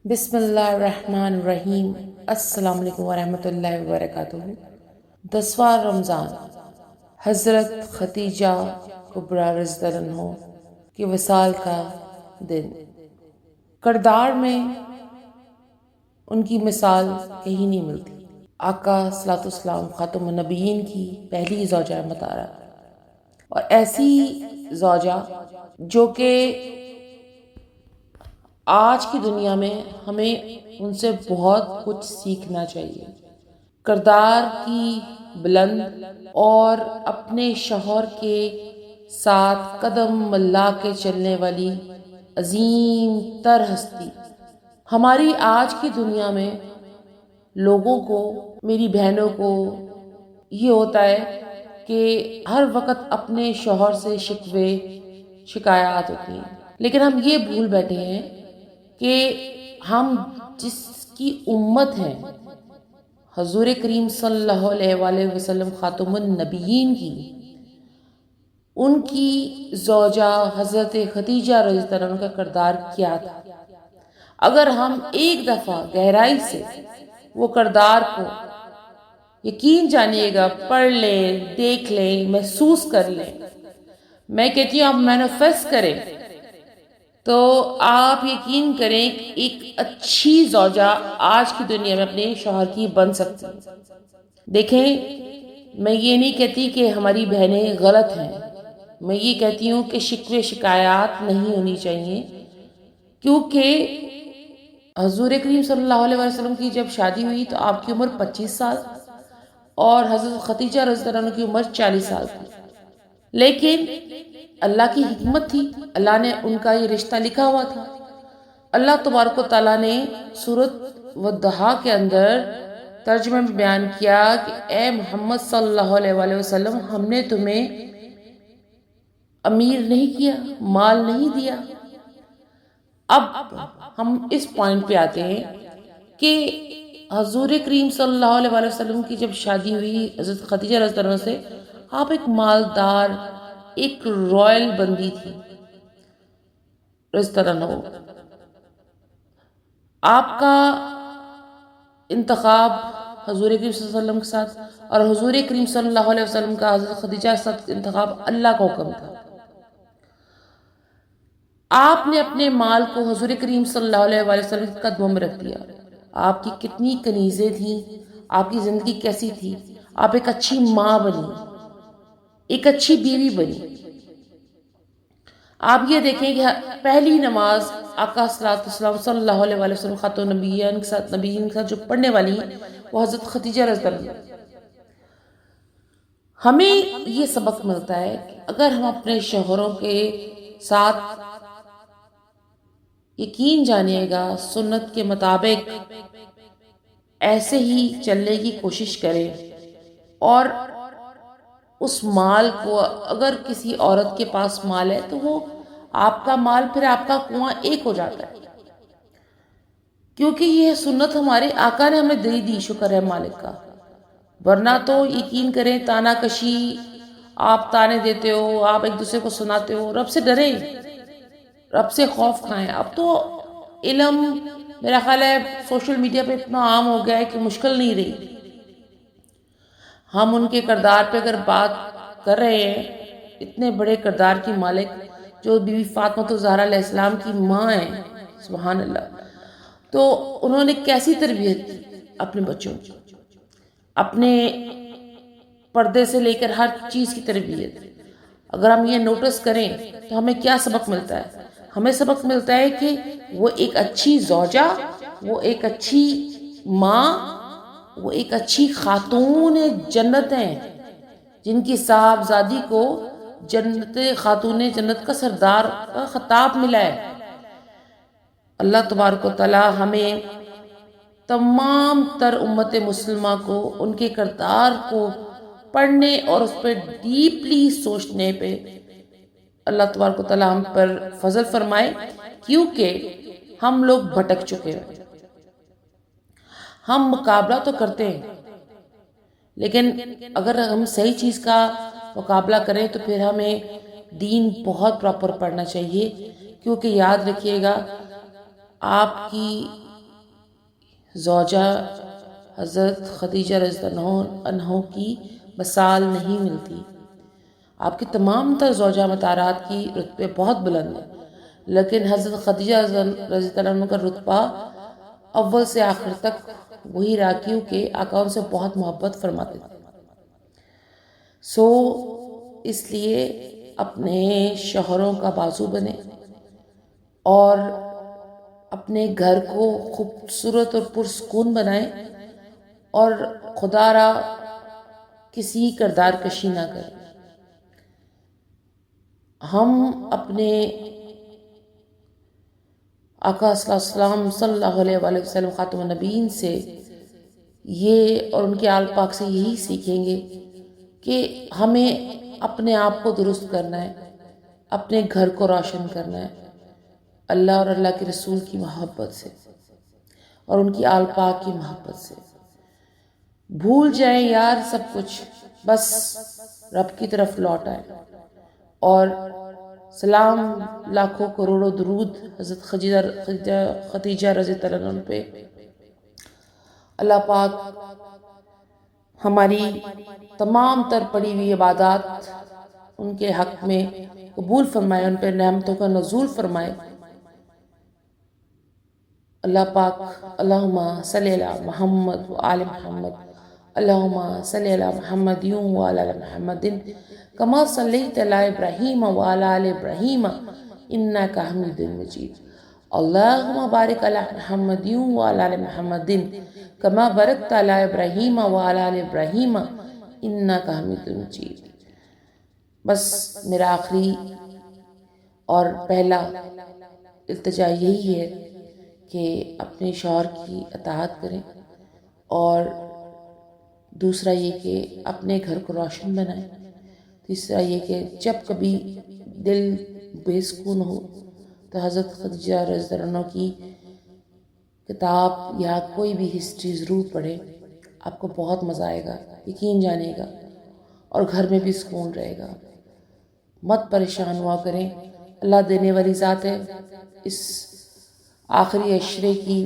بسم اللہ الرحمن الرحیم۔ السلام علیکم ورحمۃ اللہ وبرکاتہ۔ 10واں رمضان، حضرت خدیجہ کبریٰ رضی اللہ عنہا کے وصال کا دن۔ کردار میں ان کی مثال کہیں نہیں ملتی۔ آقا صلی اللہ علیہ وسلم خاتم النبیین کی پہلی زوجہ مطہرہ، اور ایسی زوجہ جو کہ آج کی دنیا میں ہمیں ان سے بہت کچھ سیکھنا چاہیے۔ کردار کی بلند اور اپنے شوہر کے ساتھ قدم ملا کے چلنے والی عظیم تر ہستی۔ ہماری آج کی دنیا میں لوگوں کو، میری بہنوں کو یہ ہوتا ہے کہ ہر وقت اپنے شوہر سے شکوے شکایات ہوتی ہیں، لیکن ہم یہ بھول بیٹھے ہیں کہ ہم جس کی امت ہیں، حضور کریم صلی اللہ علیہ وآلہ وسلم خاتم النبیین کی، ان کی زوجہ حضرت خدیجہ رضی اللہ عنہا کا کردار کیا تھا۔ اگر ہم ایک دفعہ گہرائی سے وہ کردار کو یقین جانیے گا، پڑھ لیں، دیکھ لیں، محسوس کر لیں، میں کہتی ہوں آپ مینیفیسٹ کریں، تو آپ یقین کریں کہ ایک اچھی زوجہ آج کی دنیا میں اپنے شوہر کی بن سکتی ہے۔ دیکھیں، میں یہ نہیں کہتی کہ ہماری بہنیں غلط ہیں، میں یہ کہتی ہوں کہ شکوے شکایات نہیں ہونی چاہیے، کیونکہ حضور کریم صلی اللہ علیہ وسلم کی جب شادی ہوئی تو آپ کی عمر 25 سال اور حضرت خدیجہ رضی اللہ عنہ کی عمر 40 سال تھی، لیکن اللہ کی حکمت تھی، اللہ نے ان کا یہ رشتہ لکھا ہوا تھا۔ اللہ تبارک و تعالیٰ نے سورۃ والضحیٰ کے اندر ترجمہ میں بیان کیا کہ اے محمد صلی اللہ علیہ وآلہ وسلم، ہم نے تمہیں امیر نہیں کیا، مال نہیں دیا۔ اب ہم اس پوائنٹ پہ آتے ہیں کہ حضور کریم صلی اللہ علیہ وآلہ وسلم کی جب شادی ہوئی حضرت خدیجہ رضی اللہ عنہا سے، آپ ایک مالدار، ایک رائل بندی تھی رضی اللہ عنہ۔ آپ کا انتخاب حضور کریم صلی اللہ علیہ وسلم کے ساتھ اور حضور کریم صلی اللہ علیہ وسلم کا حضرت خدیجہ کے ساتھ انتخاب اللہ کا حکم تھا۔ آپ نے اپنے مال کو حضور کریم صلی اللہ علیہ وسلم کے قدموں میں رکھ دیا۔ آپ کی کتنی کنیزیں تھیں، آپ کی زندگی کیسی تھی، آپ ایک اچھی ماں بنی، ایک اچھی بیوی بنی۔ آپ یہ دیکھیں کہ پہلی نماز آقا صلی اللہ علیہ وسلم خاتون نبیین کے ساتھ جو پڑھنے والی ہیں وہ حضرت خدیجہ رضی اللہ عنہا۔ ہمیں یہ سبق ملتا ہے کہ اگر ہم اپنے شوہروں کے ساتھ یقین جانیے گا سنت کے مطابق ایسے ہی چلنے کی کوشش کریں، اور اس مال کو، اگر کسی عورت کے پاس مال ہے تو وہ آپ کا مال پھر آپ کا کنواں ایک ہو جاتا ہے، کیونکہ یہ سنت ہمارے آقا نے ہمیں دے دی، شکر ہے مالک کا۔ ورنہ تو یقین کریں تانا کشی، آپ تانے دیتے ہو، آپ ایک دوسرے کو سناتے ہو۔ رب سے ڈریں، رب سے خوف کھائیں۔ اب تو علم میرا خیال ہے سوشل میڈیا پہ اتنا عام ہو گیا ہے کہ مشکل نہیں رہی۔ ہم ان کے کردار پہ اگر بات کر رہے ہیں، اتنے بڑے کردار کی مالک جو بی بی فاطمہ الزہرا علیہ السلام کی ماں ہیں، سبحان اللہ، تو انہوں نے کیسی تربیت کی اپنے بچوں کی، اپنے پردے سے لے کر ہر چیز کی تربیت۔ اگر ہم یہ نوٹس کریں تو ہمیں کیا سبق ملتا ہے؟ ہمیں سبق ملتا ہے کہ وہ ایک اچھی زوجہ، وہ ایک اچھی ماں، وہ ایک اچھی خاتون جنت ہیں، جن کی صاحبزادی کو جنت، خاتون جنت کا سردار کا خطاب ملا ہے۔ اللہ تبارک و تعالی ہمیں تمام تر امت مسلمہ کو ان کے کردار کو پڑھنے اور اس پہ ڈیپلی سوچنے پہ اللہ تبارک و تعالی ہم پر فضل فرمائے، کیونکہ ہم لوگ بھٹک چکے ہیں۔ ہم مقابلہ تو کرتے ہیں، لیکن اگر ہم صحیح چیز کا مقابلہ کریں تو پھر ہمیں دین بہت پراپر پڑھنا چاہیے، کیونکہ یاد رکھیے گا آپ کی زوجہ حضرت خدیجہ رضی اللہ عنہ کی مثال نہیں ملتی۔ آپ کے تمام تر زوجہ مطہرات کی رتبے بہت بلند ہیں، لیکن حضرت خدیجہ رضی اللہ عنہ کا رتبہ اول سے آخر تک وہی رہا، کیونکہ آقا ان سے بہت محبت فرماتے تھے۔ اس لیے اپنے شوہروں کا بازو بنے اور اپنے گھر کو خوبصورت اور پرسکون بنائیں، اور خدا را کسی کردار کشی نہ کریں۔ ہم اپنے آقا صلی اللہ علیہ وآلہ وسلم خاتم النبیین سے یہ اور ان کے آل پاک سے یہی سیکھیں گے کہ ہمیں اپنے آپ کو درست کرنا ہے، اپنے گھر کو روشن کرنا ہے اللہ اور اللہ کے رسول کی محبت سے اور ان کی آل پاک کی محبت سے۔ بھول جائیں یار سب کچھ، بس رب کی طرف لوٹ آئیں، اور سلام لاکھوں کروڑوں درود حضرت خدیجہ رضی اللہ عنہ پہ۔ اللہ پاک ہماری تمام تر پڑی ہوئی عبادات ان کے حق میں قبول فرمائے، ان پہ نعمتوں کا نزول فرمائے۔ اللہ پاک اللہم صلی علی محمد و آل محمد، اللہم صلی علی محمد و آل محمد کما صلیت علی ابراہیم و آل ابراہیم انک حمید مجید، اللہم بارک علی محمد و آل محمد کما بارکت علی ابراہیم و آل ابراہیم انک حمید مجید۔ بس میرا آخری اور پہلا التجا یہی ہے کہ اپنے شوہر کی اطاعت کریں، اور دوسرا یہ کہ اپنے گھر کو روشن بنائیں، تیسرا یہ کہ جب کبھی دل بے سکون ہو تو حضرت خدیجہ رضی اللہ عنہ کی کتاب یا کوئی بھی ہسٹری ضرور پڑھیں، آپ کو بہت مزہ آئے گا، یقین جانے گا، اور گھر میں بھی سکون رہے گا۔ مت پریشان ہوا کریں، اللہ دینے والی ذات ہے۔ اس آخری عشرے کی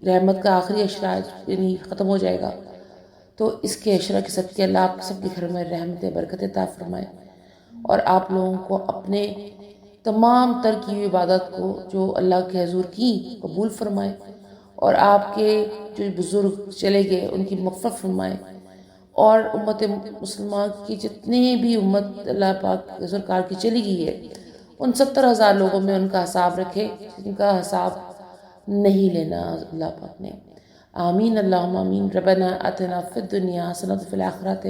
رحمت کا آخری عشرہ یعنی ختم ہو جائے گا، تو اس کے عشرہ کے صدقے اللہ آپ سب کے گھر میں رحمت برکت عطا فرمائے، اور آپ لوگوں کو اپنے تمام تر کی عبادت کو جو اللہ کے حضور کی قبول فرمائے، اور آپ کے جو بزرگ چلے گئے ان کی مغفرت فرمائے، اور امت مسلمہ کی جتنے بھی امت اللہ پاک سرکار کی چلی گئی ہے ان 70,000 لوگوں میں ان کا حساب رکھے جن کا حساب نہیں لینا اللہ پاک نے۔ آمین اللہم آمین۔ ربنا آتنا فی الدنیا حسنۃ وفی الآخرۃ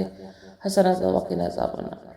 حسنۃ وقنا عذاب النار۔